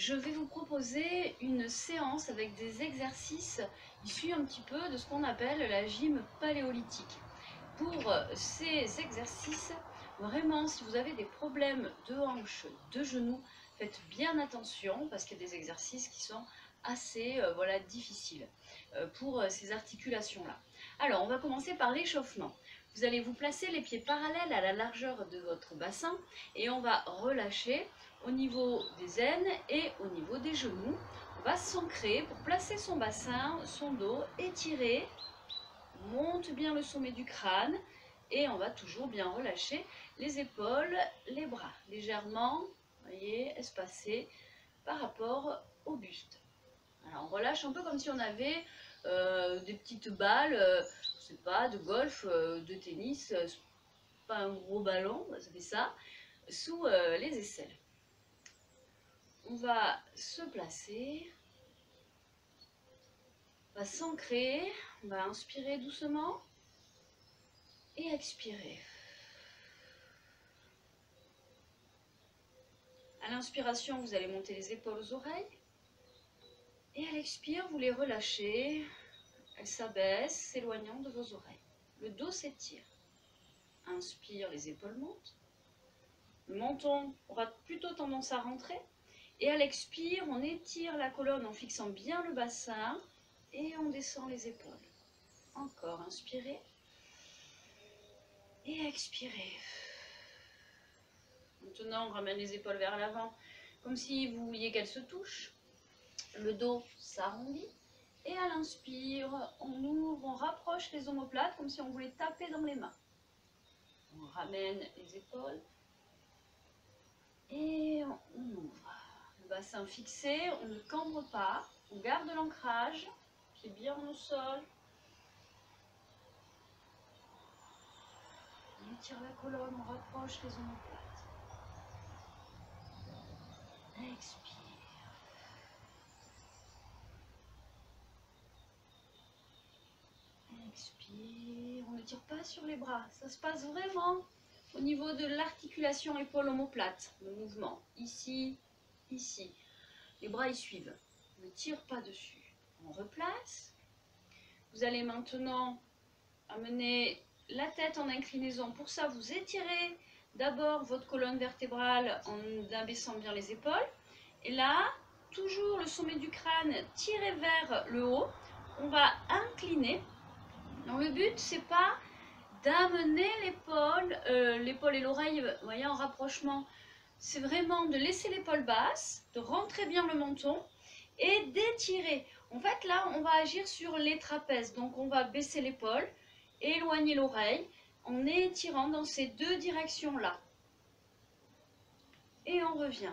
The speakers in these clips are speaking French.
je vais vous proposer une séance avec des exercices issus un petit peu de ce qu'on appelle la gym paléolithique. Pour ces exercices, vraiment, si vous avez des problèmes de hanches, de genoux, faites bien attention parce qu'il y a des exercices qui sont assez difficiles pour ces articulations-là. Alors, on va commencer par l'échauffement. Vous allez vous placer les pieds parallèles à la largeur de votre bassin et on va relâcher au niveau des aines et au niveau des genoux. On va s'ancrer pour placer son bassin, son dos, étirer, monte bien le sommet du crâne et on va toujours bien relâcher les épaules, les bras, légèrement, voyez, espacés par rapport au buste. Alors on relâche un peu comme si on avait des petites balles, je sais pas, de golf, de tennis, pas un gros ballon, ça fait ça, sous les aisselles. On va se placer, on va s'ancrer, on va inspirer doucement et expirer. À l'inspiration, vous allez monter les épaules aux oreilles et à l'expire, vous les relâchez. Elles s'abaissent, s'éloignant de vos oreilles. Le dos s'étire. Inspire, les épaules montent. Le menton aura plutôt tendance à rentrer. Et à l'expire, on étire la colonne en fixant bien le bassin et on descend les épaules. Encore, inspirez et expirez. Maintenant, on ramène les épaules vers l'avant, comme si vous vouliez qu'elles se touchent. Le dos s'arrondit. Et à l'inspire, on ouvre, on rapproche les omoplates, comme si on voulait taper dans les mains. On ramène les épaules. Et on ouvre. Le bassin fixé, on ne cambre pas. On garde l'ancrage, pied bien au sol. On étire la colonne, on rapproche les omoplates. Expire. Expire. On ne tire pas sur les bras. Ça se passe vraiment au niveau de l'articulation épaule-omoplate. Le mouvement. Ici, ici. Les bras y suivent. On ne tire pas dessus. On replace. Vous allez maintenant amener la tête en inclinaison. Pour ça, vous étirez d'abord votre colonne vertébrale en abaissant bien les épaules. Et là, toujours le sommet du crâne tiré vers le haut. On va incliner. Donc le but, c'est pas d'amener l'épaule et l'oreille, voyez, en rapprochement. C'est vraiment de laisser l'épaule basse, de rentrer bien le menton et d'étirer. En fait, là, on va agir sur les trapèzes. Donc, on va baisser l'épaule, éloigner l'oreille en étirant dans ces deux directions-là. Et on revient.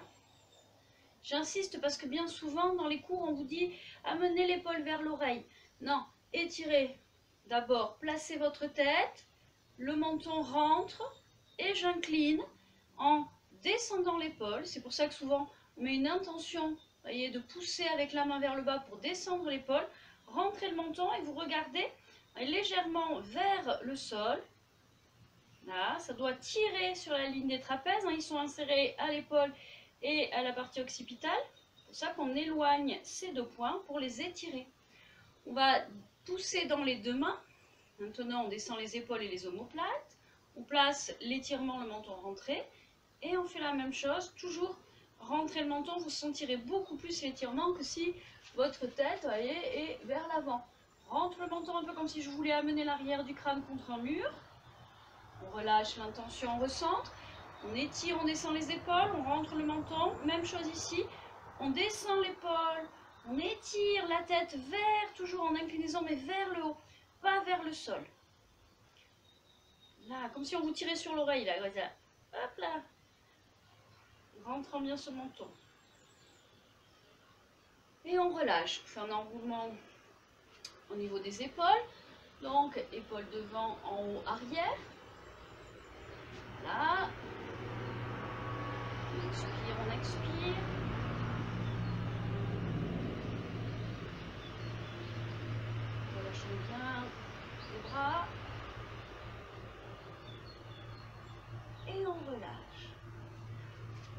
J'insiste parce que bien souvent, dans les cours, on vous dit amenez l'épaule vers l'oreille. Non, étirez. D'abord, placez votre tête, le menton rentre et j'incline en descendant l'épaule. C'est pour ça que souvent, on met une intention, voyez, de pousser avec la main vers le bas pour descendre l'épaule. Rentrez le menton et vous regardez légèrement vers le sol. Là, ça doit tirer sur la ligne des trapèzes. Ils sont insérés à l'épaule et à la partie occipitale. C'est pour ça qu'on éloigne ces deux points pour les étirer. On va pousser dans les deux mains. Maintenant, on descend les épaules et les omoplates. On place l'étirement, le menton rentré. Et on fait la même chose. Toujours rentrer le menton. Vous sentirez beaucoup plus l'étirement que si votre tête, voyez, est vers l'avant. Rentre le menton un peu comme si je voulais amener l'arrière du crâne contre un mur. On relâche l'intention, on recentre. On étire, on descend les épaules. On rentre le menton. Même chose ici. On descend l'épaule. On étire la tête vers, toujours en inclinaison, mais vers le haut, pas vers le sol. Là, comme si on vous tirait sur l'oreille, là. Hop là. Rentrant bien ce menton. Et on relâche. On fait un enroulement au niveau des épaules. Donc, épaules devant, en haut, arrière. Là. On inspire, on expire. Relâchez bien les bras. Et on relâche.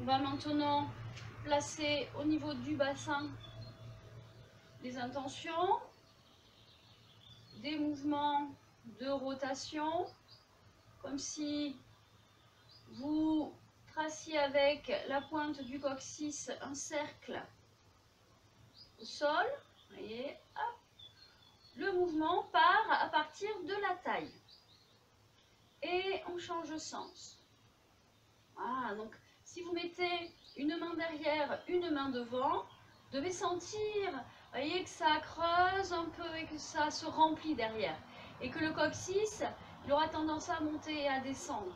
On va maintenant placer au niveau du bassin des intentions, des mouvements de rotation, comme si vous traciez avec la pointe du coccyx un cercle au sol. Voyez, hop. Le mouvement part à partir de la taille. Et on change de sens. Voilà, donc si vous mettez une main derrière, une main devant, vous devez sentir, voyez, que ça creuse un peu et que ça se remplit derrière. Et que le coccyx, il aura tendance à monter et à descendre.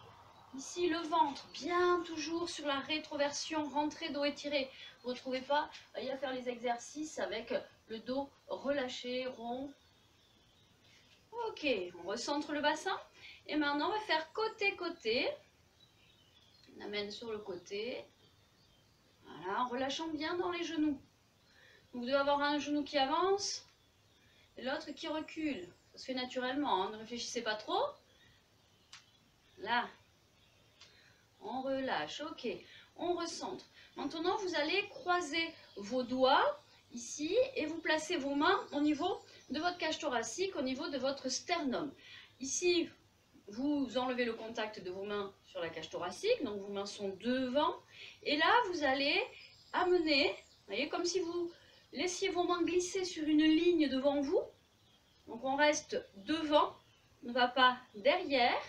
Ici, le ventre, bien toujours sur la rétroversion, rentrée, dos étiré. Vous ne retrouvez pas, il y a à faire les exercices avec le dos relâché, rond. Ok, on recentre le bassin. Et maintenant, on va faire côté-côté. On amène sur le côté. Voilà, en relâchant bien dans les genoux. Vous devez avoir un genou qui avance et l'autre qui recule. Ça se fait naturellement, hein, ne réfléchissez pas trop. Là. On relâche, ok. On recentre. Maintenant, vous allez croiser vos doigts ici et vous placez vos mains au niveau de votre cage thoracique, au niveau de votre sternum. Ici, vous enlevez le contact de vos mains sur la cage thoracique, donc vos mains sont devant. Et là, vous allez amener, vous voyez, comme si vous laissiez vos mains glisser sur une ligne devant vous. Donc on reste devant, on ne va pas derrière.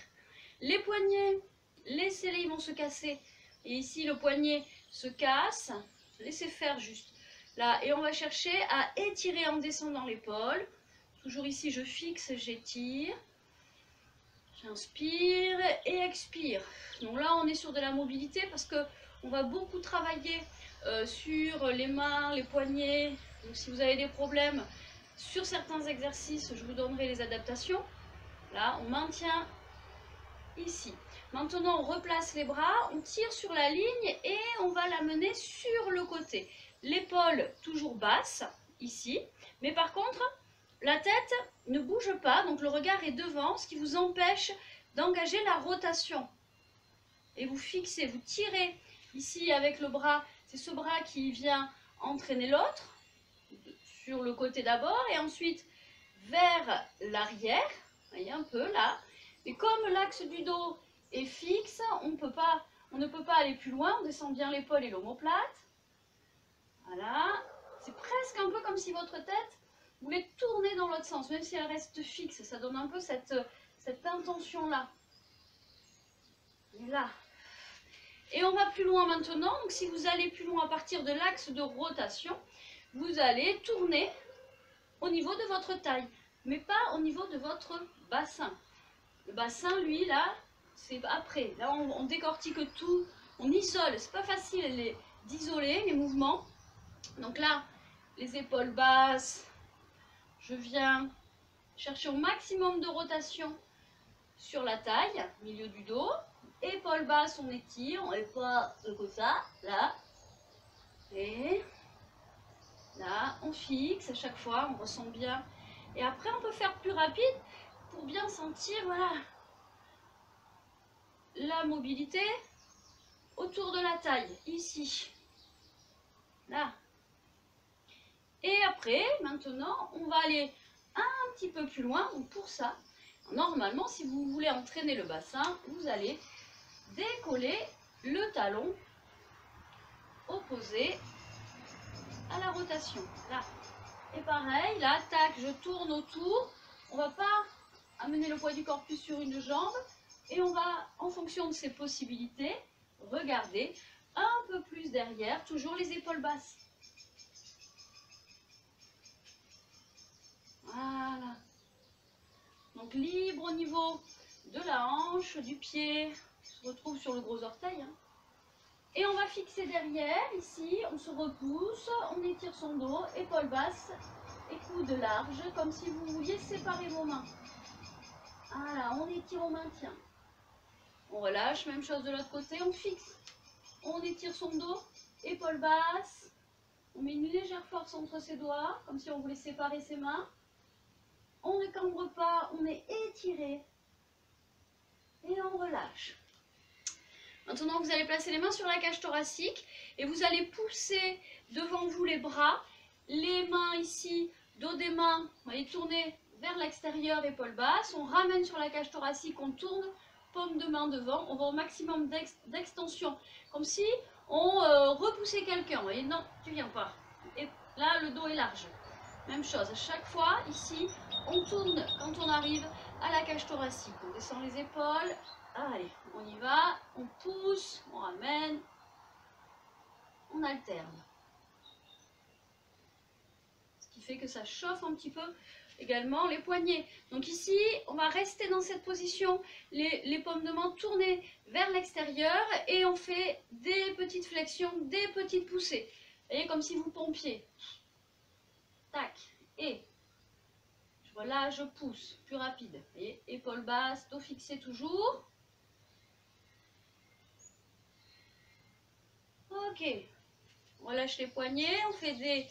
Les poignets, laissez-les, ils vont se casser. Et ici, le poignet se casse. Laissez faire juste. Là, et on va chercher à étirer en descendant l'épaule. Toujours ici, je fixe, j'étire. J'inspire et expire. Donc là, on est sur de la mobilité parce qu'on va beaucoup travailler sur les mains, les poignets. Donc si vous avez des problèmes sur certains exercices, je vous donnerai les adaptations. Là, on maintient ici. Maintenant, on replace les bras, on tire sur la ligne et on va l'amener sur le côté. L'épaule toujours basse, ici. Mais par contre, la tête ne bouge pas, donc le regard est devant, ce qui vous empêche d'engager la rotation. Et vous fixez, vous tirez ici avec le bras, c'est ce bras qui vient entraîner l'autre, sur le côté d'abord, et ensuite vers l'arrière, vous voyez un peu là. Mais comme l'axe du dos est fixe, on ne peut pas aller plus loin, on descend bien l'épaule et l'omoplate. Voilà, c'est presque un peu comme si votre tête voulait tourner dans l'autre sens, même si elle reste fixe, ça donne un peu cette intention-là. Là. Et on va plus loin maintenant, donc si vous allez plus loin à partir de l'axe de rotation, vous allez tourner au niveau de votre taille, mais pas au niveau de votre bassin. Le bassin, lui, là, c'est après. Là, on décortique tout, on isole. C'est pas facile d'isoler les mouvements. Donc là, les épaules basses, je viens chercher au maximum de rotation sur la taille, milieu du dos. Épaules basses, on étire, on n'est pas comme ça, là. Et là, on fixe à chaque fois, on ressent bien. Et après, on peut faire plus rapide pour bien sentir, voilà, la mobilité autour de la taille, ici, là. Et après, maintenant, on va aller un petit peu plus loin. Donc pour ça, normalement, si vous voulez entraîner le bassin, vous allez décoller le talon opposé à la rotation, là. Et pareil, là, tac, je tourne autour. On va pas amener le poids du corpus sur une jambe. Et on va, en fonction de ses possibilités, regarder un peu plus derrière, toujours les épaules basses. Voilà. Donc libre au niveau de la hanche, du pied, on se retrouve sur le gros orteil. Hein. Et on va fixer derrière, ici, on se repousse, on étire son dos, épaules basses et coudes larges, comme si vous vouliez séparer vos mains. Voilà, on étire, on maintient. On relâche, même chose de l'autre côté, on fixe. On étire son dos, épaules basses. On met une légère force entre ses doigts, comme si on voulait séparer ses mains. On ne cambre pas, on est étiré. Et on relâche. Maintenant, vous allez placer les mains sur la cage thoracique et vous allez pousser devant vous les bras, les mains ici, dos des mains, vous voyez, tourner vers l'extérieur, épaules basses. On ramène sur la cage thoracique, on tourne, paume de main devant. On va au maximum d'extension, comme si on repoussait quelqu'un. Vous voyez, non, tu viens pas. Et là, le dos est large. Même chose, à chaque fois, ici, on tourne quand on arrive à la cage thoracique. On descend les épaules. Allez, on y va. On pousse, on ramène. On alterne. Ce qui fait que ça chauffe un petit peu également les poignets. Donc ici, on va rester dans cette position, les paumes de main tournées vers l'extérieur et on fait des petites flexions, des petites poussées. Vous voyez, comme si vous pompiez. Tac, et voilà, je pousse, plus rapide. Vous voyez, épaules basses, dos fixé toujours. Ok, on relâche les poignets, on fait des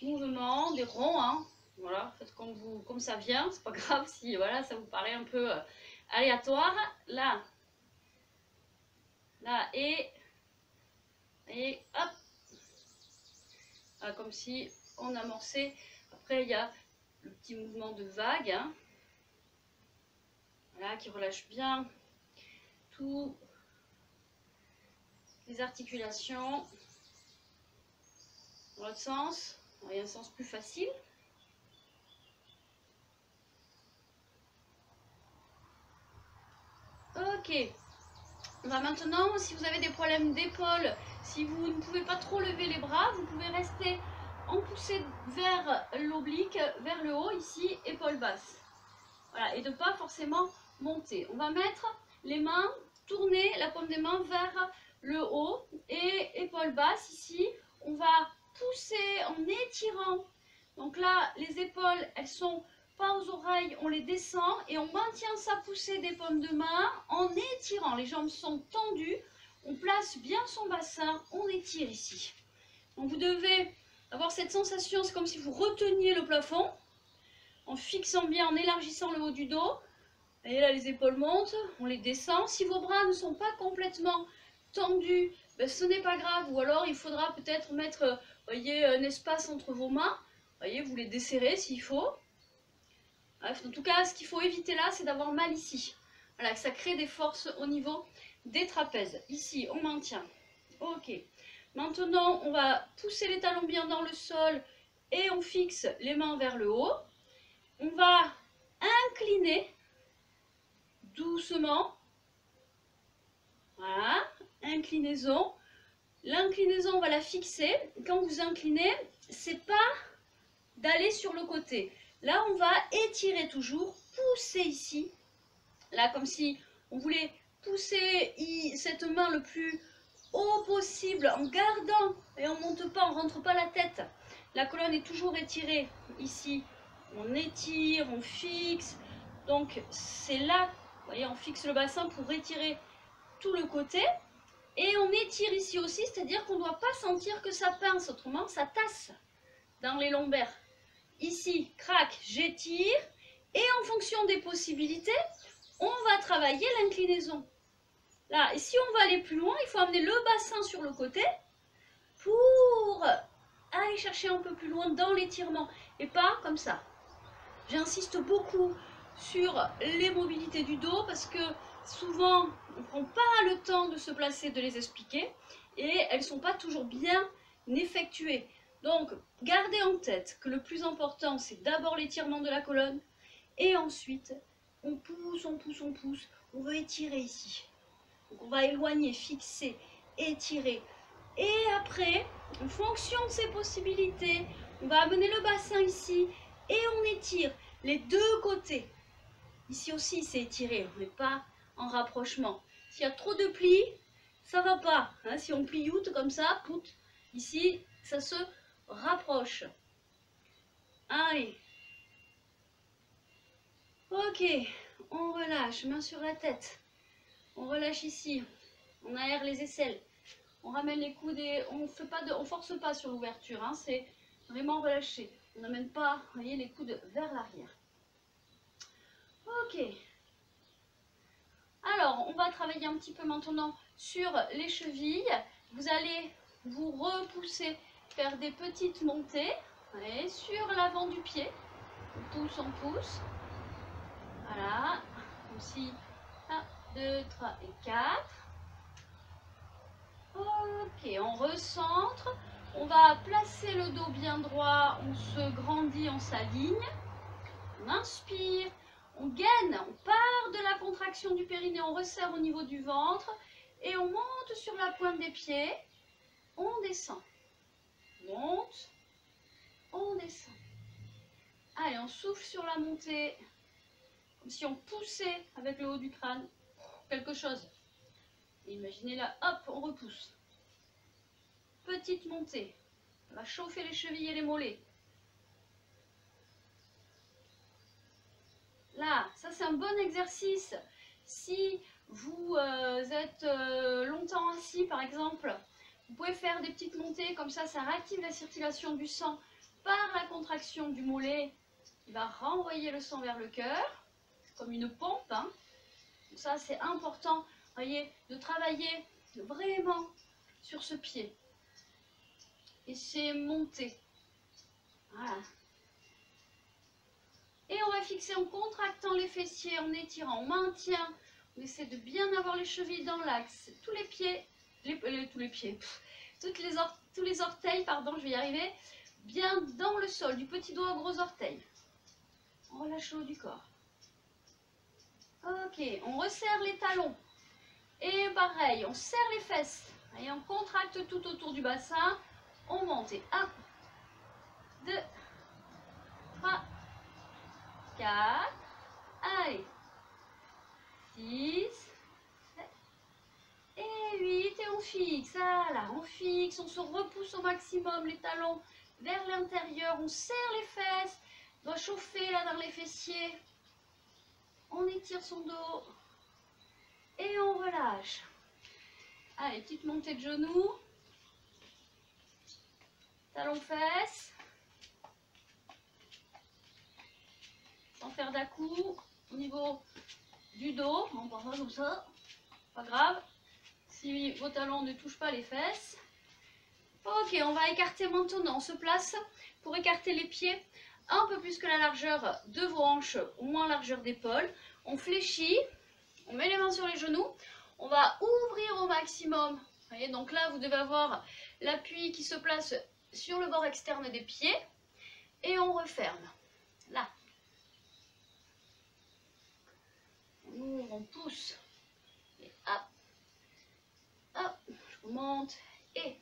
mouvements, des ronds, hein. Voilà, faites comme ça vient, c'est pas grave si voilà, ça vous paraît un peu aléatoire. Là, et hop, voilà, comme si on amorçait. Après, il y a le petit mouvement de vague, hein. Voilà, qui relâche bien toutes les articulations. Dans l'autre sens, il y a un sens plus facile. Ok, on va maintenant, si vous avez des problèmes d'épaule, si vous ne pouvez pas trop lever les bras, vous pouvez rester en poussée vers l'oblique, vers le haut, ici, épaules basses. Voilà, et de ne pas forcément monter. On va mettre les mains, tourner la paume des mains vers le haut et épaules basses, ici. On va pousser en étirant. Donc là, les épaules, elles sont pas aux oreilles, on les descend et on maintient sa poussée des paumes de main en étirant. Les jambes sont tendues, on place bien son bassin, on étire ici. Donc vous devez avoir cette sensation, c'est comme si vous reteniez le plafond, en fixant bien, en élargissant le haut du dos. Et là, les épaules montent, on les descend. Si vos bras ne sont pas complètement tendus, ben, ce n'est pas grave. Ou alors, il faudra peut-être mettre, voyez, un espace entre vos mains. Voyez, vous les desserrez s'il faut. Bref, en tout cas, ce qu'il faut éviter là, c'est d'avoir mal ici. Voilà, que ça crée des forces au niveau des trapèzes. Ici, on maintient. Ok. Maintenant, on va pousser les talons bien dans le sol et on fixe les mains vers le haut. On va incliner doucement. Voilà, inclinaison. L'inclinaison, on va la fixer. Quand vous inclinez, c'est pas d'aller sur le côté. Là, on va étirer toujours, pousser ici. Là, comme si on voulait pousser cette main le plus haut possible en gardant, et on ne monte pas, on ne rentre pas la tête. La colonne est toujours étirée. Ici, on étire, on fixe. Donc, c'est là, vous voyez, on fixe le bassin pour étirer tout le côté. Et on étire ici aussi, c'est-à-dire qu'on ne doit pas sentir que ça pince, autrement ça tasse dans les lombaires. Ici, crac, j'étire. Et en fonction des possibilités, on va travailler l'inclinaison. Là, et si on va aller plus loin, il faut amener le bassin sur le côté pour aller chercher un peu plus loin dans l'étirement. Et pas comme ça. J'insiste beaucoup sur les mobilités du dos parce que souvent, on ne prend pas le temps de se placer, de les expliquer. Et elles ne sont pas toujours bien effectuées. Donc, gardez en tête que le plus important, c'est d'abord l'étirement de la colonne. Et ensuite, on pousse, on pousse, on pousse. On veut étirer ici. Donc, on va éloigner, fixer, étirer. Et après, en fonction de ces possibilités, on va amener le bassin ici. Et on étire les deux côtés. Ici aussi, c'est étiré. On n'est pas en rapprochement. S'il y a trop de plis, ça ne va pas. Hein, si on plie out comme ça, pout, ici, ça se rapproche. Allez. Ok, on relâche, main sur la tête. On relâche ici. On aère les aisselles. On ramène les coudes et on force pas sur l'ouverture. Hein, c'est vraiment relâché. On n'amène pas, vous voyez, les coudes vers l'arrière. Ok. Alors, on va va travailler un petit peu maintenant sur les chevilles. Vous allez vous repousser, faire des petites montées. Allez, sur l'avant du pied. On pousse. Voilà. Aussi, 1, 2, 3 et 4. Ok, on recentre. On va placer le dos bien droit. On se grandit, on s'aligne. On inspire. On gaine. On part de la contraction du périnée. On resserre au niveau du ventre. Et on monte sur la pointe des pieds. On descend. Monte. On descend. Allez, on souffle sur la montée. Comme si on poussait avec le haut du crâne quelque chose. Imaginez là, hop, on repousse. Petite montée. On va chauffer les chevilles et les mollets. Là, ça c'est un bon exercice. Si vous êtes longtemps assis par exemple, vous pouvez faire des petites montées comme ça réactive la circulation du sang par la contraction du mollet. Il va renvoyer le sang vers le cœur, comme une pompe. Hein. Donc ça c'est important, voyez, de travailler vraiment sur ce pied. Et c'est monter. Voilà. Et on va fixer en contractant les fessiers, en étirant, on maintient. On essaie de bien avoir les chevilles dans l'axe. Tous les pieds, tous les orteils, pardon, je vais y arriver, bien dans le sol, du petit doigt au gros orteil. On relâche le haut du corps. Ok, on resserre les talons. Et pareil, on serre les fesses. Et on contracte tout autour du bassin. On monte. 1, 2, 3, 4. Allez. 6. 7. Et 8. Et on fixe. Voilà, on fixe. On se repousse au maximum les talons vers l'intérieur. On serre les fesses. On doit chauffer là dans les fessiers. On étire son dos. Et on relâche. Allez, petite montée de genoux. Talons fesses. Sans faire d'à-coups. Au niveau du dos. On part pas comme ça. Pas grave. Si vos talons ne touchent pas les fesses. Ok, on va écarter maintenant. On se place pour écarter les pieds un peu plus que la largeur de vos hanches, au moins largeur d'épaule. On fléchit. On met les mains sur les genoux. On va ouvrir au maximum. Vous voyez, donc là, vous devez avoir l'appui qui se place sur le bord externe des pieds. Et on referme. Là. On ouvre, on pousse. Et hop. Hop. Je remonte. Et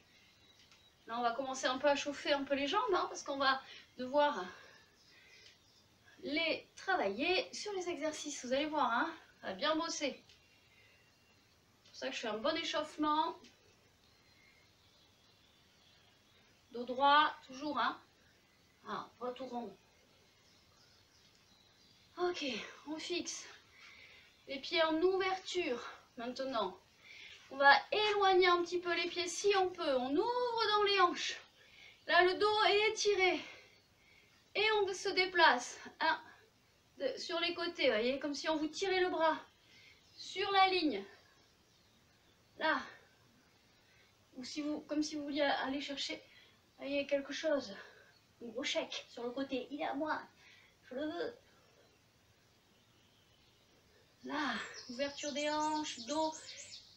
là, on va commencer un peu à chauffer un peu les jambes. Hein, parce qu'on va devoir les travailler sur les exercices. Vous allez voir. Hein, ça va bien bosser. C'est pour ça que je fais un bon échauffement. Dos droit, toujours, hein. Ah, pas tout rond. Ok, on fixe. Les pieds en ouverture. Maintenant, on va éloigner un petit peu les pieds si on peut. On ouvre dans les hanches. Là, le dos est étiré. Et on se déplace. 1, 2, sur les côtés, vous voyez, comme si on vous tirait le bras. Sur la ligne. Là. Ou si vous, comme si vous vouliez aller chercher, voyez, quelque chose. Un gros chèque sur le côté. Il est à moi. Je le veux. Là. Ouverture des hanches. Dos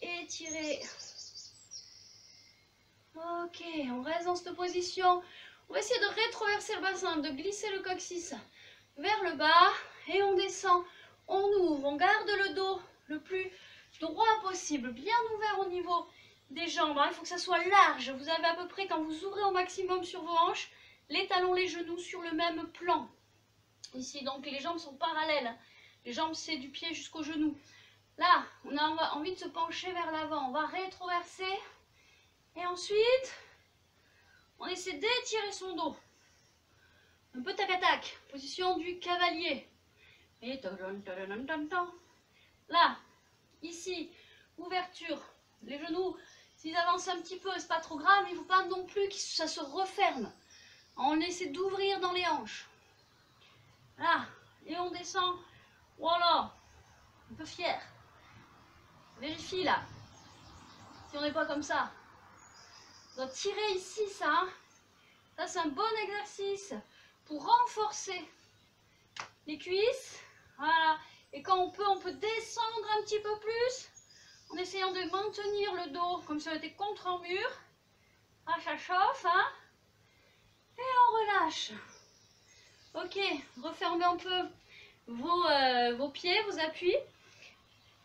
étiré. Ok. On reste dans cette position. On va essayer de rétroverser le bassin. De glisser le coccyx vers le bas. Et on descend. On ouvre. On garde le dos le plus droit possible. Bien ouvert au niveau des jambes. Il faut que ça soit large. Vous avez à peu près, quand vous ouvrez au maximum sur vos hanches, les talons, les genoux sur le même plan. Ici, donc les jambes sont parallèles. Les jambes, c'est du pied jusqu'au genou. Là, on a envie de se pencher vers l'avant. On va rétroverser. Et ensuite, on essaie d'étirer son dos. Un peu tac-à-tac. Position du cavalier. Et là, ici, ouverture. Les genoux, s'ils avancent un petit peu, c'est pas trop grave. Il ne faut pas non plus que ça se referme. On essaie d'ouvrir dans les hanches. Là, et on descend. Voilà, un peu fier. Vérifie là. Si on n'est pas comme ça. On doit tirer ici ça. Hein. Ça c'est un bon exercice pour renforcer les cuisses. Voilà. Et quand on peut descendre un petit peu plus en essayant de maintenir le dos comme si on était contre un mur. Ah, ça chauffe, hein. Et on relâche. Ok, refermez un peu vos pieds, vos appuis.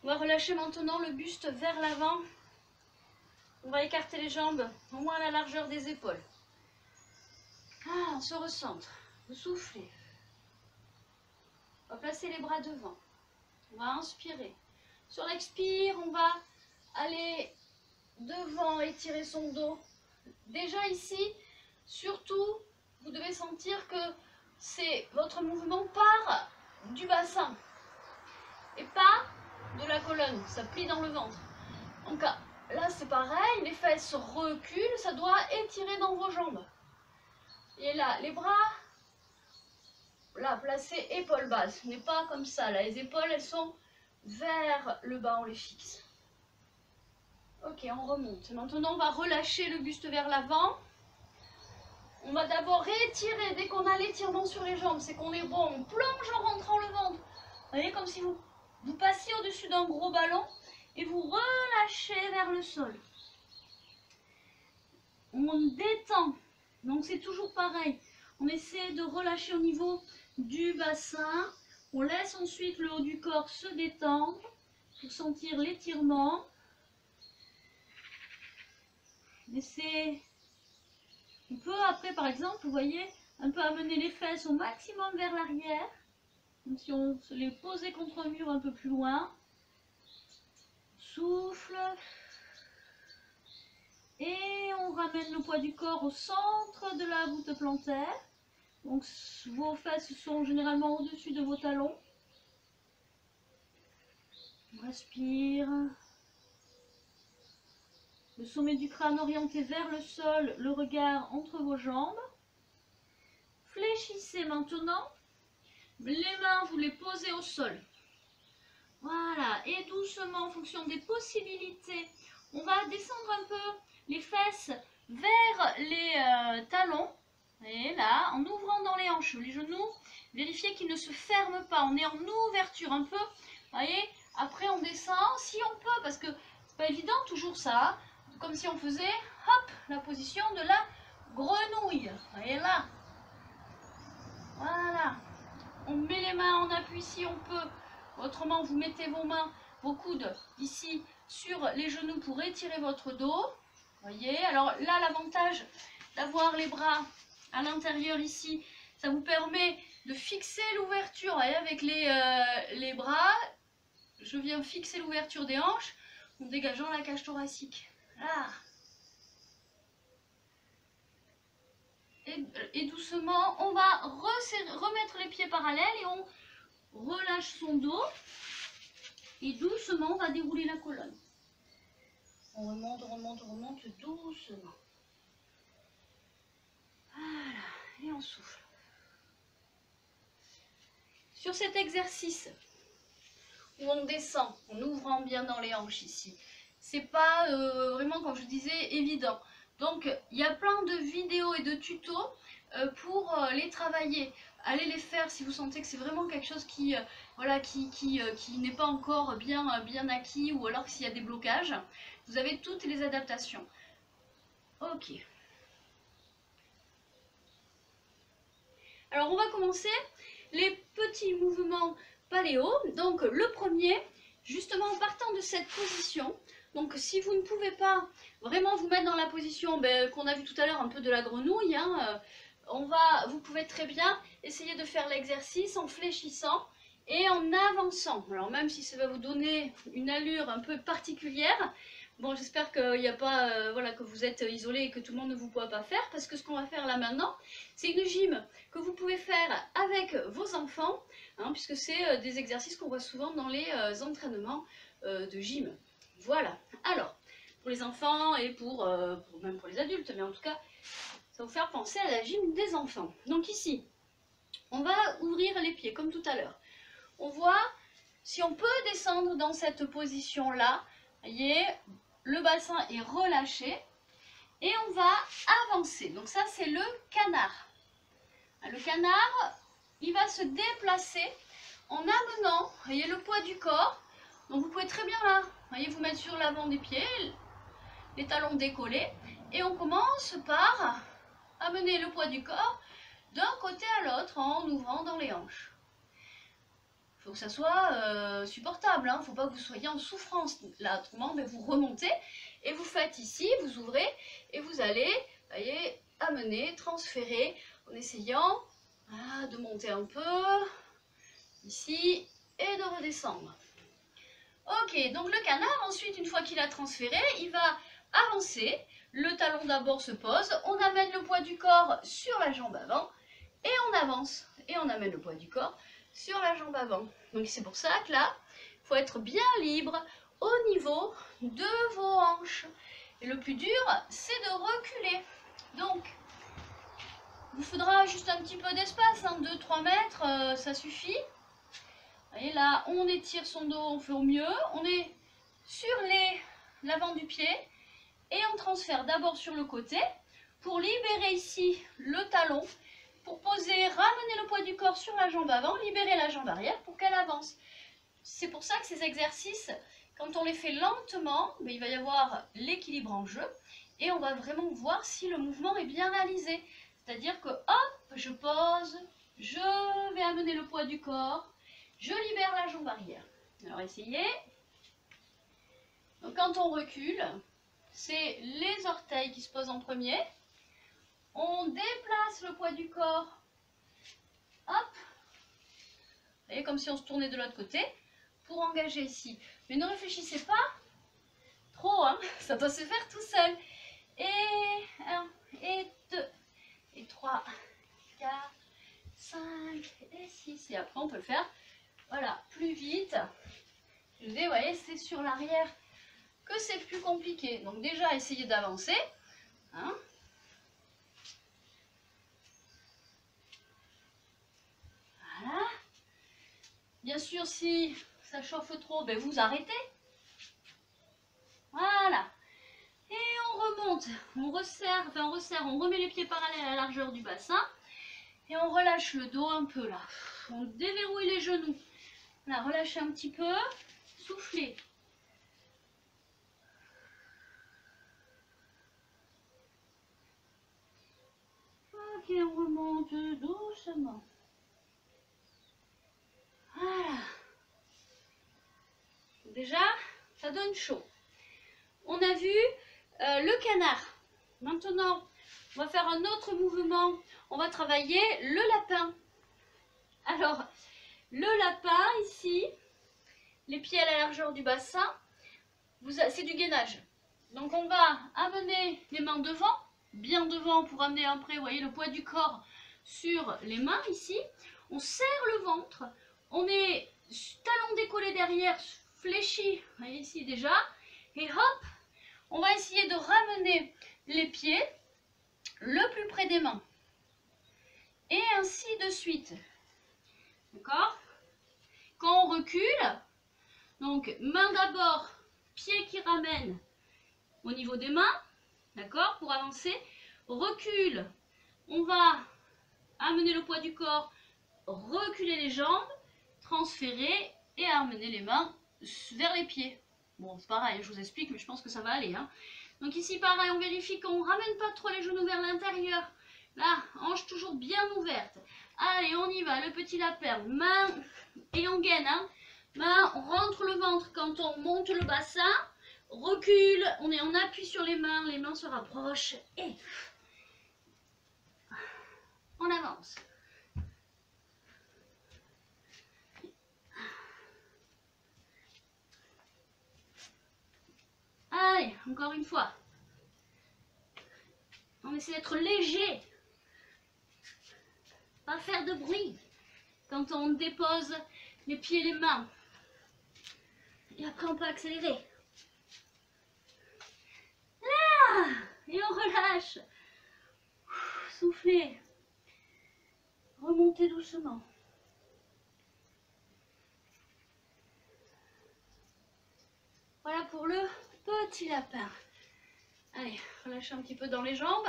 On va relâcher maintenant le buste vers l'avant. On va écarter les jambes au moins à la largeur des épaules. Ah, on se recentre. Vous soufflez. On va placer les bras devant. On va inspirer. Sur l'expire, on va aller devant, étirer son dos. Déjà ici, surtout, vous devez sentir que c'est votre mouvement part du bassin et pas de la colonne. Ça plie dans le ventre. Donc là, c'est pareil. Les fesses reculent. Ça doit étirer dans vos jambes. Et là, les bras, là, placés épaules basses. Ce n'est pas comme ça. Là, les épaules, elles sont vers le bas. On les fixe. Ok, on remonte. Maintenant, on va relâcher le buste vers l'avant. On va d'abord étirer. Dès qu'on a l'étirement sur les jambes, c'est qu'on est bon. On plonge en rentrant le ventre. Vous voyez, comme si vous passiez au-dessus d'un gros ballon et vous relâchez vers le sol. On détend. Donc, c'est toujours pareil. On essaie de relâcher au niveau du bassin. On laisse ensuite le haut du corps se détendre pour sentir l'étirement. On peut après, par exemple, vous voyez, un peu amener les fesses au maximum vers l'arrière, comme si on se les posait contre un mur un peu plus loin. Souffle. Et on ramène le poids du corps au centre de la voûte plantaire. Donc vos fesses sont généralement au-dessus de vos talons. On respire. Le sommet du crâne orienté vers le sol, le regard entre vos jambes. Fléchissez maintenant. Les mains, vous les posez au sol. Voilà. Et doucement, en fonction des possibilités, on va descendre un peu les fesses vers les talons. Et là, en ouvrant dans les hanches, les genoux, vérifiez qu'ils ne se ferment pas. On est en ouverture un peu. Vous voyez, après on descend, si on peut, parce que c'est pas évident toujours ça. Comme si on faisait, hop, la position de la grenouille. Vous voyez là. Voilà. On met les mains en appui si on peut. Autrement, vous mettez vos mains, vos coudes ici sur les genoux pour étirer votre dos. Vous voyez. Alors là, l'avantage d'avoir les bras à l'intérieur ici, ça vous permet de fixer l'ouverture. Et avec les bras, je viens fixer l'ouverture des hanches en dégageant la cage thoracique. Là. Et doucement, on va remettre les pieds parallèles et on relâche son dos. Et doucement, on va dérouler la colonne. On remonte, remonte, remonte doucement. Voilà, et on souffle. Sur cet exercice où on descend en ouvrant bien dans les hanches ici, c'est pas vraiment, comme je disais, évident. Donc, il y a plein de vidéos et de tutos pour les travailler. Allez les faire si vous sentez que c'est vraiment quelque chose qui n'est pas encore bien acquis, ou alors s'il y a des blocages. Vous avez toutes les adaptations. Ok. Alors, on va commencer les petits mouvements paléo. Donc, le premier, justement en partant de cette position. Donc si vous ne pouvez pas vraiment vous mettre dans la position qu'on a vu tout à l'heure, un peu de la grenouille, hein, vous pouvez très bien essayer de faire l'exercice en fléchissant et en avançant. Alors même si ça va vous donner une allure un peu particulière, bon, j'espère qu'il n'y a pas, que vous êtes isolé et que tout le monde ne vous pourra pas faire, parce que ce qu'on va faire là maintenant, c'est une gym que vous pouvez faire avec vos enfants, hein, puisque c'est des exercices qu'on voit souvent dans les entraînements de gym. Voilà. Alors, pour les enfants et même pour les adultes, mais en tout cas, ça va vous faire penser à la gym des enfants. Donc ici, on va ouvrir les pieds comme tout à l'heure. On voit si on peut descendre dans cette position-là Voyez, le bassin est relâché et on va avancer. Donc ça, c'est le canard. Le canard, il va se déplacer en amenant, voyez, le poids du corps. Donc vous pouvez très bien là, voyez, vous mettre sur l'avant des pieds, les talons décollés, et on commence par amener le poids du corps d'un côté à l'autre en ouvrant dans les hanches. Il faut que ça soit supportable, hein. Il ne faut pas que vous soyez en souffrance. Là, autrement, mais vous remontez et vous faites ici, vous ouvrez et vous allez, voyez, amener, transférer en essayant de monter un peu ici et de redescendre. Ok, donc le canard, ensuite, une fois qu'il a transféré, il va avancer. Le talon d'abord se pose, on amène le poids du corps sur la jambe avant et on avance. Et on amène le poids du corps sur la jambe avant. Donc c'est pour ça que là, il faut être bien libre au niveau de vos hanches. Et le plus dur, c'est de reculer. Donc, il vous faudra juste un petit peu d'espace, hein, 2-3 mètres, ça suffit. Et là, on étire son dos, on fait au mieux. On est sur l'avant du pied et on transfère d'abord sur le côté pour libérer ici le talon, pour poser, ramener le poids du corps sur la jambe avant, libérer la jambe arrière pour qu'elle avance. C'est pour ça que ces exercices, quand on les fait lentement, il va y avoir l'équilibre en jeu et on va vraiment voir si le mouvement est bien réalisé. C'est-à-dire que hop, je pose, je vais amener le poids du corps, je libère la jambe arrière. Alors essayez. Donc quand on recule, c'est les orteils qui se posent en premier. On déplace le poids du corps. Hop. Vous voyez, comme si on se tournait de l'autre côté pour engager ici. Mais ne réfléchissez pas trop, hein, ça doit se faire tout seul. Et 1, et 2, et 3, 4, 5, et 6. Et après on peut le faire, voilà, plus vite. Je vous voyez, c'est sur l'arrière que c'est plus compliqué. Donc déjà, essayez d'avancer. Hein. Voilà. Bien sûr, si ça chauffe trop, vous arrêtez. Voilà. Et on remonte. On resserre, on remet les pieds parallèles à la largeur du bassin. Et on relâche le dos un peu là. On déverrouille les genoux. Là, relâchez un petit peu. Soufflez. Ok, on remonte doucement. Voilà. Déjà, ça donne chaud. On a vu le canard. Maintenant, on va faire un autre mouvement. On va travailler le lapin. Alors, le lapin ici, les pieds à la largeur du bassin, c'est du gainage. Donc on va amener les mains devant, bien devant pour amener après, vous voyez, le poids du corps sur les mains ici. On serre le ventre, on est talon décollé derrière, fléchi, vous voyez ici déjà. Et hop, on va essayer de ramener les pieds le plus près des mains. Et ainsi de suite. D'accord? Quand on recule, donc main d'abord, pied qui ramène au niveau des mains, d'accord, pour avancer. Recule, on va amener le poids du corps, reculer les jambes, transférer et amener les mains vers les pieds. Bon, c'est pareil, je vous explique, mais je pense que ça va aller. Hein. Donc ici, pareil, on vérifie qu'on ne ramène pas trop les genoux vers l'intérieur. Là, hanche toujours bien ouverte. Allez, on y va, le petit lapin, main et on gaine. Hein. Main, on rentre le ventre quand on monte le bassin. Recule, on est en appui sur les mains se rapprochent et on avance. Allez, encore une fois. On essaie d'être léger. Pas faire de bruit quand on dépose les pieds et les mains. Et après, on peut accélérer. Là! Et on relâche. Soufflez. Remontez doucement. Voilà pour le petit lapin. Allez, relâchez un petit peu dans les jambes.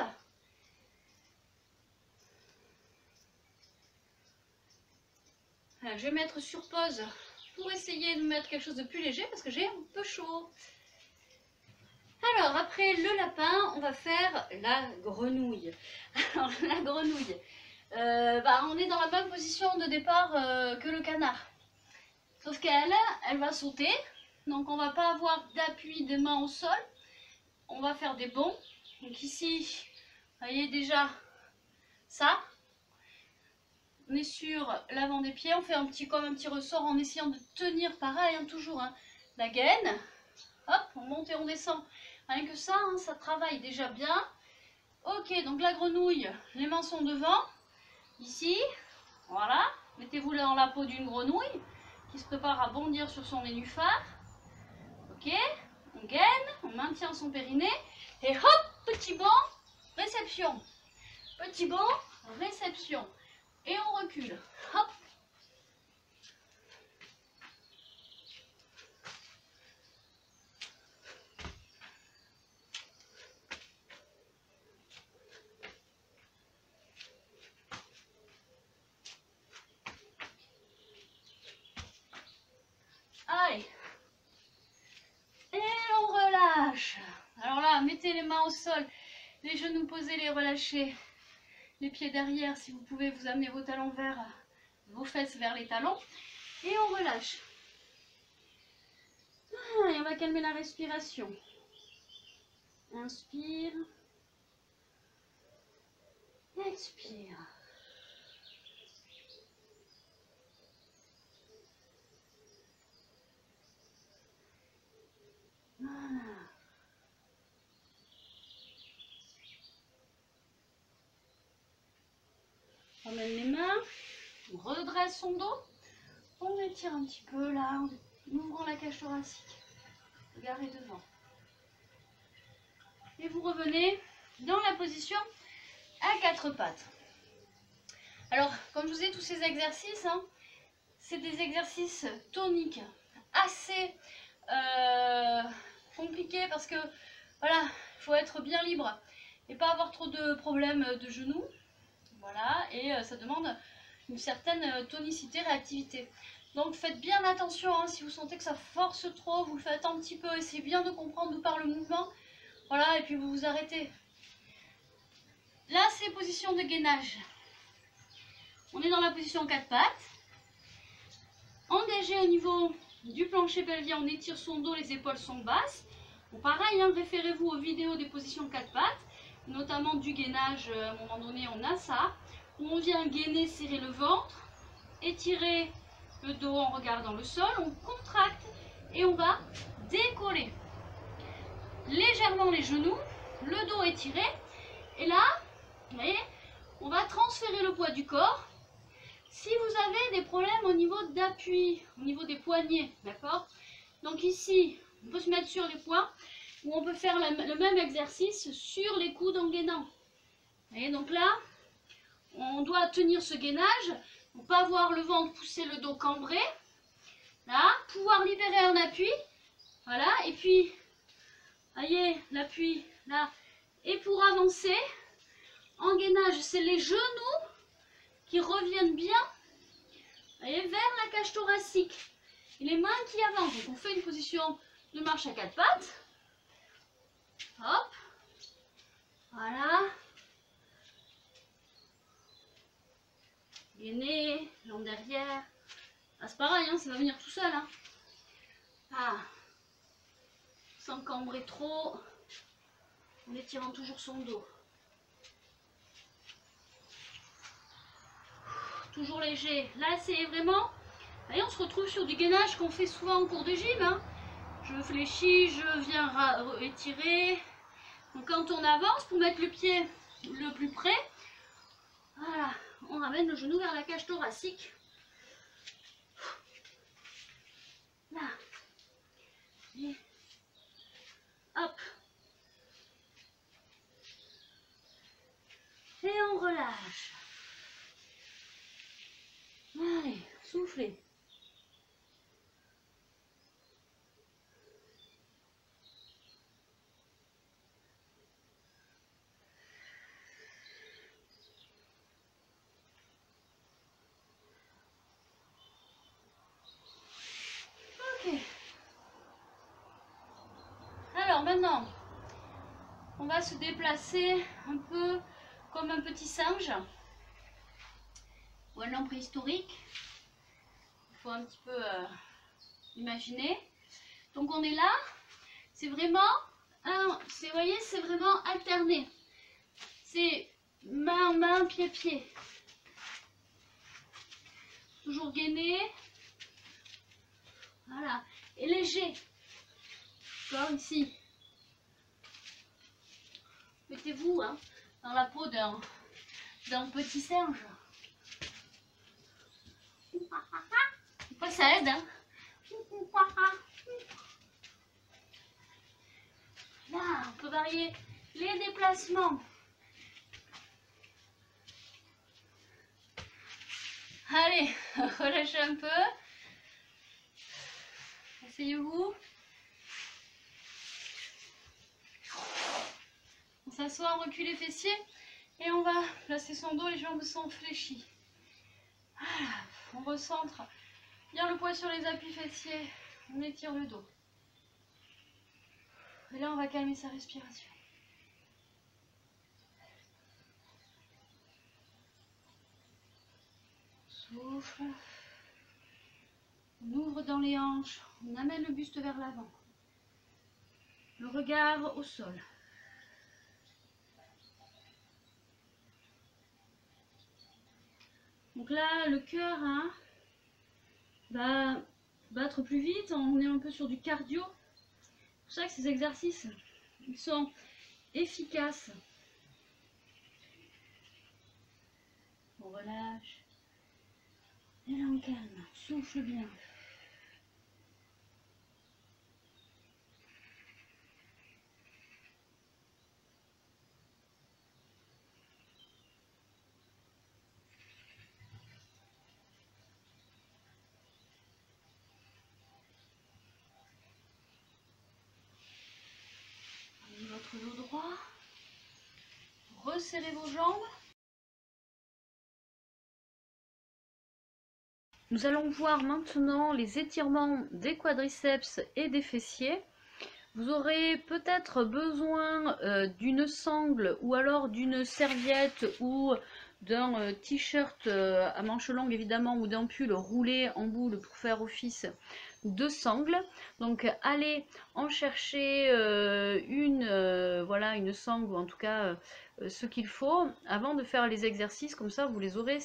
Voilà, je vais mettre sur pause pour essayer de mettre quelque chose de plus léger parce que j'ai un peu chaud. Alors, après le lapin, on va faire la grenouille. Alors, la grenouille, on est dans la même position de départ que le canard. Sauf qu'elle, elle va sauter. Donc, on va pas avoir d'appui des mains au sol. On va faire des bonds. Donc ici, vous voyez déjà ça. On est sur l'avant des pieds. On fait comme un petit ressort en essayant de tenir pareil, hein, toujours la gaine. Hop, on monte et on descend. Rien que ça, hein, ça travaille déjà bien. Ok, donc la grenouille, les mains sont devant. Ici, voilà. Mettez-vous dans la peau d'une grenouille qui se prépare à bondir sur son nénuphar. Ok, on gaine, on maintient son périnée. Et hop, petit bond, réception. Petit bond, réception. Et on recule. Hop. Allez. Et on relâche. Alors là, mettez les mains au sol, les genoux posés, les relâchez. Les pieds derrière, si vous pouvez, vous amenez vos talons vers vos fesses vers les talons. Et on relâche. Et on va calmer la respiration. Inspire. Expire. Voilà. On emmène les mains, on redresse son dos, on étire un petit peu là, en ouvrant la cage thoracique. Regardez devant. Et vous revenez dans la position à quatre pattes. Alors, comme je vous ai dit, tous ces exercices, hein, c'est des exercices toniques assez compliqués parce que, voilà, il faut être bien libre et pas avoir trop de problèmes de genoux. Voilà, et ça demande une certaine tonicité, réactivité. Donc faites bien attention, hein, si vous sentez que ça force trop, vous le faites un petit peu, essayez bien de comprendre d'où part le mouvement. Voilà, et puis vous vous arrêtez. Là, c'est position de gainage. On est dans la position 4 pattes. Engagé au niveau du plancher pelvien, on étire son dos, les épaules sont basses. Bon, pareil, hein, référez-vous aux vidéos des positions 4 pattes, notamment du gainage, à un moment donné, on a ça, où on vient gainer, serrer le ventre, étirer le dos en regardant le sol, on contracte et on va décoller. Légèrement les genoux, le dos étiré, et là, vous voyez, on va transférer le poids du corps. Si vous avez des problèmes au niveau d'appui, au niveau des poignets, d'accord? Donc ici, on peut se mettre sur les poings, ou on peut faire le même exercice sur les coudes en gainant. Vous voyez, donc là, on doit tenir ce gainage, pour ne pas avoir le ventre pousser, le dos cambré. Là, pouvoir libérer un appui. Voilà, et puis, voyez, l'appui, là. Et pour avancer, en gainage, c'est les genoux qui reviennent bien, voyez, vers la cage thoracique. Et les mains qui avancent. Donc on fait une position de marche à quatre pattes. Hop. Voilà. Gainer, jambes derrière. Ah, c'est pareil, hein, ça va venir tout seul. Hein. Ah. Sans cambrer trop. En étirant toujours son dos. Toujours léger. Là, c'est vraiment... Voyez, on se retrouve sur du gainage qu'on fait souvent en cours de gym. Hein. Je fléchis, je viens étirer. Donc quand on avance, pour mettre le pied le plus près, voilà, on ramène le genou vers la cage thoracique. Là. Et hop. Et on relâche. Allez, soufflez. Alors maintenant, on va se déplacer un peu comme un petit singe ou un homme préhistorique. Il faut un petit peu imaginer. Donc on est là, c'est vraiment, vous voyez, c'est vraiment alterné. C'est main, main, pied, pied. Toujours gainé. Voilà. Et léger. Comme ici. Mettez-vous dans la peau d'un petit singe. Après, ça aide. Là, on peut varier les déplacements. Allez, relâchez un peu. Asseyez-vous. On s'assoit, on recule les fessiers et on va placer son dos, les jambes sont fléchies. Voilà, on recentre bien le poids sur les appuis fessiers, on étire le dos. Et là, on va calmer sa respiration. Souffle. On ouvre dans les hanches, on amène le buste vers l'avant. Le regard au sol. Donc là, le cœur va battre plus vite, on est un peu sur du cardio. C'est pour ça que ces exercices, ils sont efficaces. On relâche. Et là, on calme, souffle bien. Votre dos droit, resserrez vos jambes. Nous allons voir maintenant les étirements des quadriceps et des fessiers. Vous aurez peut-être besoin d'une sangle ou alors d'une serviette ou d'un t-shirt à manches longues évidemment ou d'un pull roulé en boule pour faire office de sangle. Donc allez en chercher voilà, une sangle ou en tout cas ce qu'il faut avant de faire les exercices, comme ça vous les aurez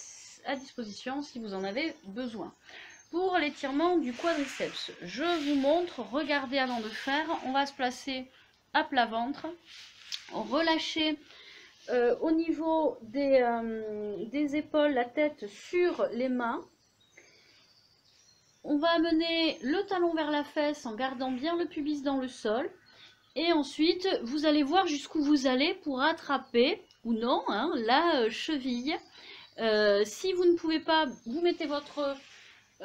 à disposition si vous en avez besoin. Pour l'étirement du quadriceps, je vous montre, regardez avant de faire, on va se placer à plat ventre, relâcher au niveau des épaules, la tête sur les mains. On va amener le talon vers la fesse en gardant bien le pubis dans le sol. Et ensuite, vous allez voir jusqu'où vous allez pour attraper, ou non, la cheville. Si vous ne pouvez pas, vous mettez votre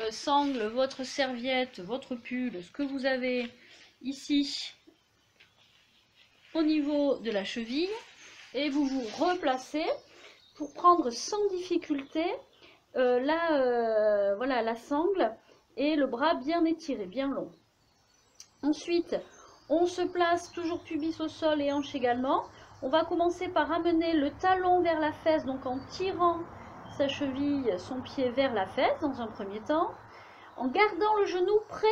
sangle, votre serviette, votre pull, ce que vous avez ici au niveau de la cheville. Et vous vous replacez pour prendre sans difficulté la sangle et le bras bien étiré, bien long. Ensuite, on se place toujours pubis au sol et hanche également. On va commencer par amener le talon vers la fesse, donc en tirant sa cheville, son pied vers la fesse dans un premier temps, en gardant le genou près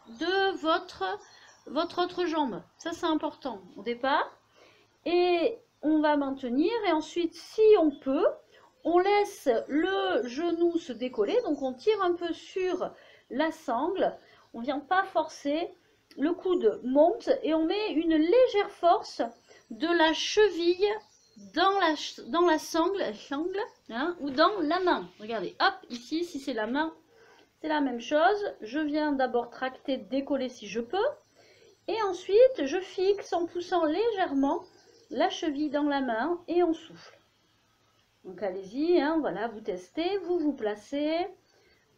de votre autre jambe. Ça, c'est important au départ. Et on va maintenir et ensuite, si on peut, on laisse le genou se décoller. Donc, on tire un peu sur la sangle. On ne vient pas forcer. Le coude monte et on met une légère force de la cheville dans la sangle ou dans la main. Regardez, hop, ici, si c'est la main, c'est la même chose. Je viens d'abord tracter, décoller si je peux. Et ensuite, je fixe en poussant légèrement la cheville dans la main et on souffle. Donc allez-y, voilà, vous testez, vous vous placez.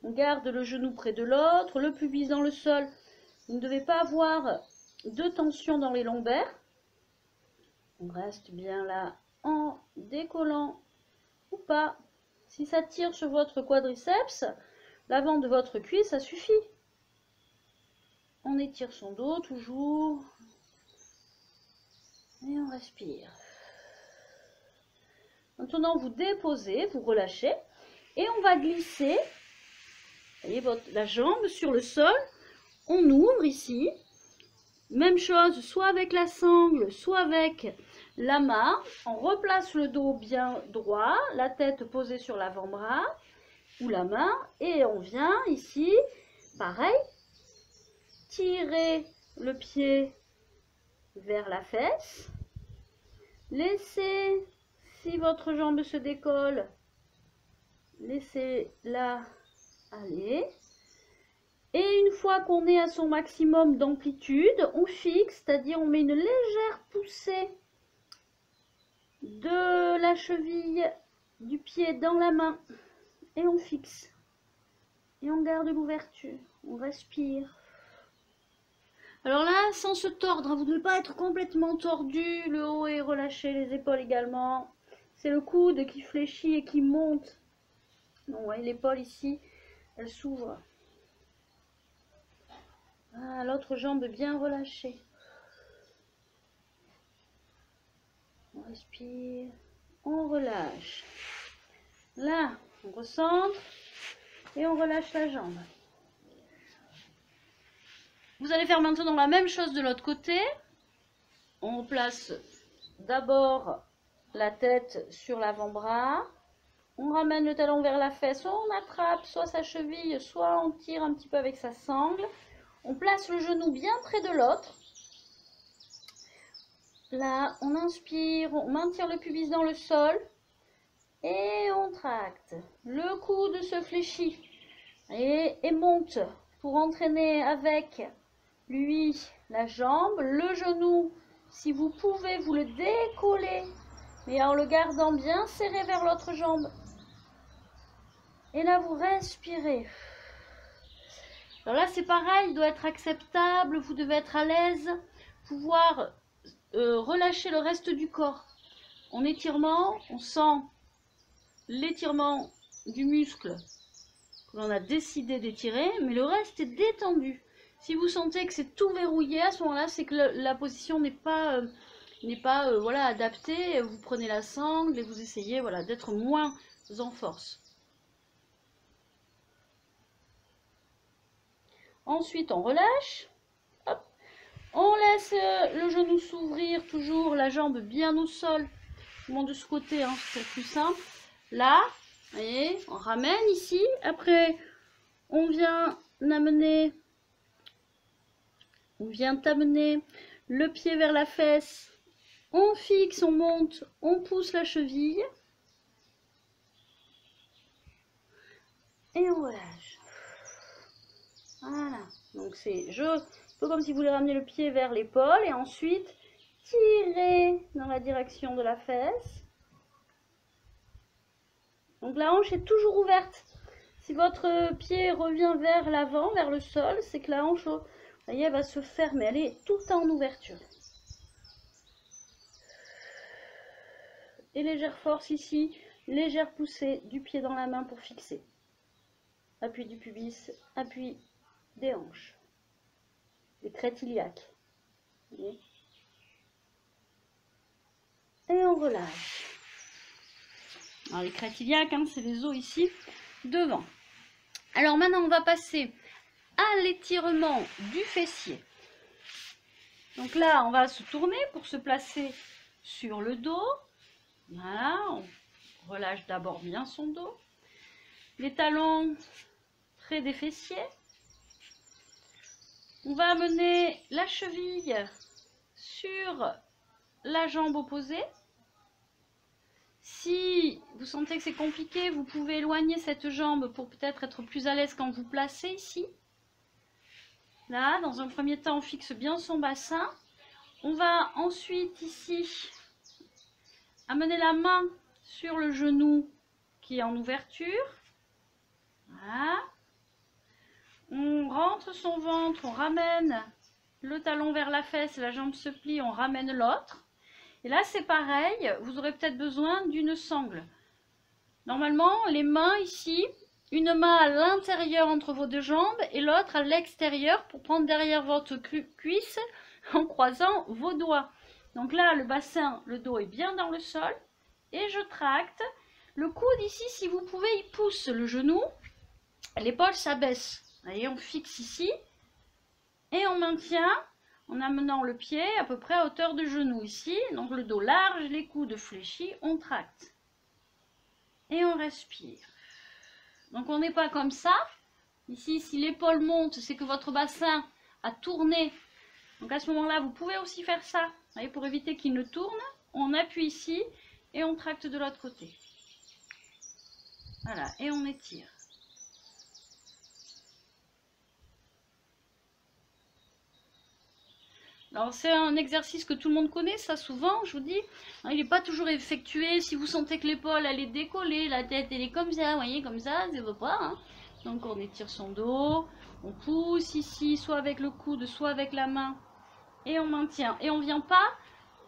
On garde le genou près de l'autre, le pubis dans le sol. Vous ne devez pas avoir de tension dans les lombaires. On reste bien là en décollant ou pas. Si ça tire sur votre quadriceps, l'avant de votre cuisse, ça suffit. On étire son dos toujours. Et on respire. Maintenant, vous déposez, vous relâchez. Et on va glisser, voyez, la jambe sur le sol. On ouvre ici. Même chose, soit avec la sangle, soit avec la main. On replace le dos bien droit, la tête posée sur l'avant-bras ou la main. Et on vient ici, pareil, tirer le pied vers la fesse. Laissez, si votre jambe se décolle, laissez-la aller. Et une fois qu'on est à son maximum d'amplitude, on fixe, c'est-à-dire on met une légère poussée de la cheville du pied dans la main. Et on fixe. Et on garde l'ouverture. On respire. Alors là, sans se tordre, hein, vous ne devez pas être complètement tordu. Le haut est relâché, les épaules également. C'est le coude qui fléchit et qui monte. Donc, vous voyez, l'épaule ici, elle s'ouvre. Ah, l'autre jambe bien relâchée. On respire, on relâche. Là, on recentre et on relâche la jambe. Vous allez faire maintenant la même chose de l'autre côté. On place d'abord la tête sur l'avant-bras. On ramène le talon vers la fesse. On attrape soit sa cheville, soit on tire un petit peu avec sa sangle. On place le genou bien près de l'autre. Là, on inspire, on maintient le pubis dans le sol. Et on tracte. Le coude se fléchit et monte pour entraîner avec lui la jambe. Le genou, si vous pouvez, vous le décollez, mais en le gardant bien serré vers l'autre jambe. Et là, vous respirez. Alors là, c'est pareil, il doit être acceptable, vous devez être à l'aise, pouvoir relâcher le reste du corps. En étirement, on sent l'étirement du muscle que l'on a décidé d'étirer, mais le reste est détendu. Si vous sentez que c'est tout verrouillé, à ce moment-là, c'est que la position n'est pas, voilà, adaptée. Vous prenez la sangle et vous essayez, voilà, d'être moins en force. Ensuite, on relâche. Hop. On laisse le genou s'ouvrir, toujours la jambe bien au sol. Je vous montre de ce côté, hein, c'est plus simple. Là, vous voyez, on ramène ici. Après, on vient amener le pied vers la fesse. On fixe, on monte, on pousse la cheville. Et on relâche. Voilà. Donc c'est un peu comme si vous voulez ramener le pied vers l'épaule et ensuite tirer dans la direction de la fesse. Donc la hanche est toujours ouverte. Si votre pied revient vers l'avant, vers le sol, c'est que la hanche, vous voyez, elle va se fermer. Elle est tout le temps en ouverture. Et légère force ici, légère poussée du pied dans la main pour fixer. Appui du pubis, appui des hanches, des crêtes iliaques. Et on relâche. Alors les crêtes iliaques, hein, c'est les os ici devant. Alors maintenant on va passer à l'étirement du fessier. Donc là on va se tourner pour se placer sur le dos. Voilà, on relâche d'abord bien son dos. Les talons près des fessiers. On va amener la cheville sur la jambe opposée. Si vous sentez que c'est compliqué, vous pouvez éloigner cette jambe pour peut-être être plus à l'aise quand vous placez ici. Là, dans un premier temps, on fixe bien son bassin. On va ensuite ici amener la main sur le genou qui est en ouverture. Voilà. On rentre son ventre, on ramène le talon vers la fesse, la jambe se plie, on ramène l'autre. Et là, c'est pareil, vous aurez peut-être besoin d'une sangle. Normalement, les mains ici, une main à l'intérieur entre vos deux jambes et l'autre à l'extérieur pour prendre derrière votre cuisse en croisant vos doigts. Donc là, le bassin, le dos est bien dans le sol. Et je tracte. Le coude ici, si vous pouvez, il pousse le genou. L'épaule s'abaisse. Vous voyez, on fixe ici. Et on maintient en amenant le pied à peu près à hauteur de genou ici. Donc le dos large, les coudes fléchis, on tracte. Et on respire. Donc on n'est pas comme ça. Ici, si l'épaule monte, c'est que votre bassin a tourné. Donc à ce moment-là, vous pouvez aussi faire ça. Vous voyez, pour éviter qu'il ne tourne, on appuie ici et on tracte de l'autre côté. Voilà, et on étire. Alors c'est un exercice que tout le monde connaît, ça souvent, je vous dis. Il n'est pas toujours effectué. Si vous sentez que l'épaule elle est décollée, la tête elle est comme ça, vous voyez, comme ça ne veut pas. Hein. Donc on étire son dos, on pousse ici, soit avec le coude, soit avec la main. Et on maintient. Et on ne vient pas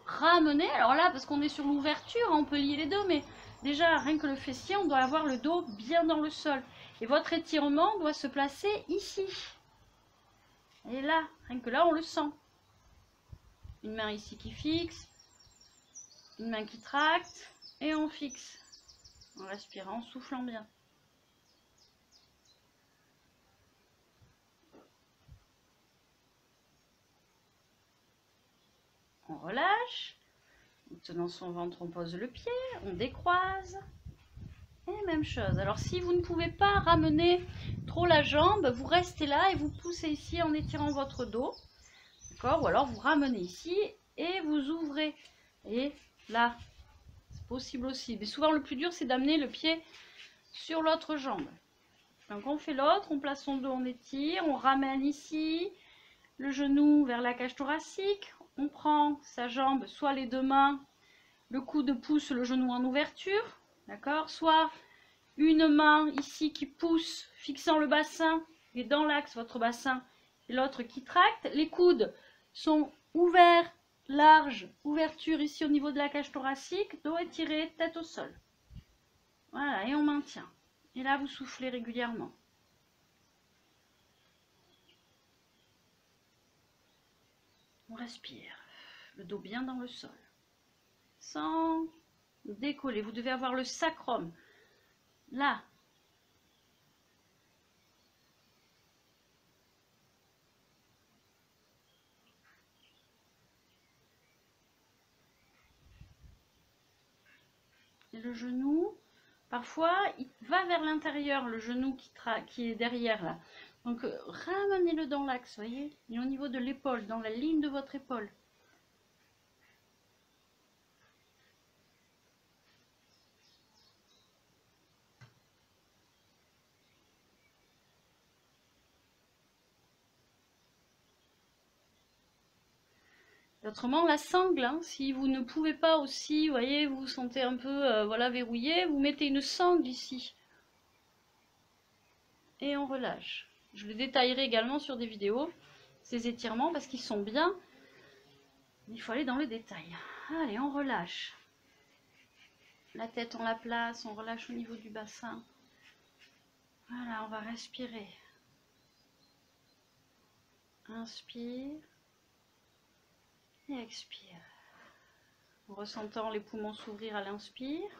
ramener, alors là, parce qu'on est sur l'ouverture, on peut lier les deux, mais déjà, rien que le fessier, on doit avoir le dos bien dans le sol. Et votre étirement doit se placer ici. Et là, rien que là, on le sent. Une main ici qui fixe, une main qui tracte, et on fixe. En respirant, en soufflant bien. On relâche. En tenant son ventre, on pose le pied, on décroise. Et même chose. Alors si vous ne pouvez pas ramener trop la jambe, vous restez là et vous poussez ici en étirant votre dos. D'accord? Ou alors vous ramenez ici et vous ouvrez. Et là, c'est possible aussi. Mais souvent le plus dur, c'est d'amener le pied sur l'autre jambe. Donc on fait l'autre, on place son dos, on étire, on ramène ici le genou vers la cage thoracique. On prend sa jambe, soit les deux mains, le coude pousse le genou en ouverture, d'accord? Soit une main ici qui pousse, fixant le bassin, et dans l'axe votre bassin, et l'autre qui tracte. Les coudes sont ouverts, larges, ouverture ici au niveau de la cage thoracique, dos étiré, tête au sol. Voilà, et on maintient. Et là, vous soufflez régulièrement. On respire, le dos bien dans le sol, sans décoller. Vous devez avoir le sacrum là. Et le genou, parfois, il va vers l'intérieur, le genou qui est derrière là. Donc, ramenez-le dans l'axe, voyez, et au niveau de l'épaule, dans la ligne de votre épaule. Autrement, la sangle, hein, si vous ne pouvez pas aussi, vous voyez, vous vous sentez un peu voilà, verrouillé, vous mettez une sangle ici. Et on relâche. Je le détaillerai également sur des vidéos, ces étirements, parce qu'ils sont bien. Il faut aller dans le détail. Allez, on relâche. La tête, on la place, on relâche au niveau du bassin. Voilà, on va respirer. Inspire. Et expire. En ressentant les poumons s'ouvrir à l'inspire.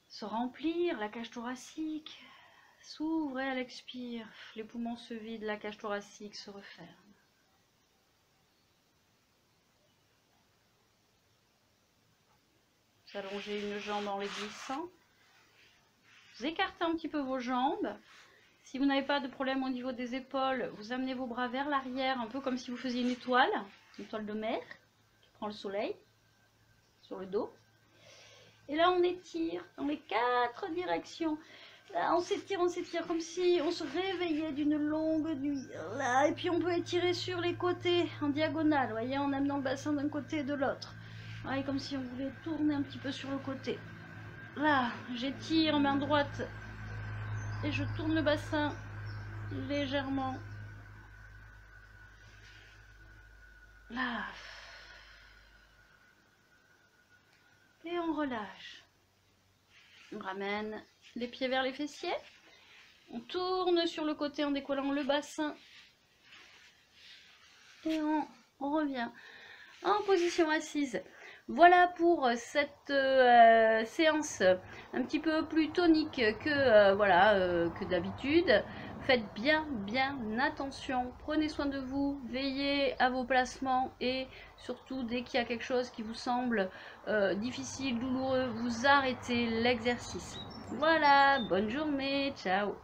Se remplir, la cage thoracique s'ouvre et à l'expire. Les poumons se vident, la cage thoracique se referme. Vous allongez une jambe en les glissant. Vous écartez un petit peu vos jambes. Si vous n'avez pas de problème au niveau des épaules, vous amenez vos bras vers l'arrière, un peu comme si vous faisiez une étoile de mer qui prend le soleil sur le dos. Et là, on étire dans les 4 directions. Là, on s'étire comme si on se réveillait d'une longue nuit. Là, et puis on peut étirer sur les côtés en diagonale, voyez, en amenant le bassin d'un côté et de l'autre. Ouais, comme si on voulait tourner un petit peu sur le côté. Là, j'étire main droite et je tourne le bassin légèrement. Là. Et on relâche. On ramène les pieds vers les fessiers. On tourne sur le côté en décollant le bassin. Et on On revient en position assise. Voilà pour cette séance un petit peu plus tonique que, que d'habitude. Faites bien attention, prenez soin de vous, veillez à vos placements et surtout dès qu'il y a quelque chose qui vous semble difficile, douloureux, vous arrêtez l'exercice. Voilà, bonne journée, ciao.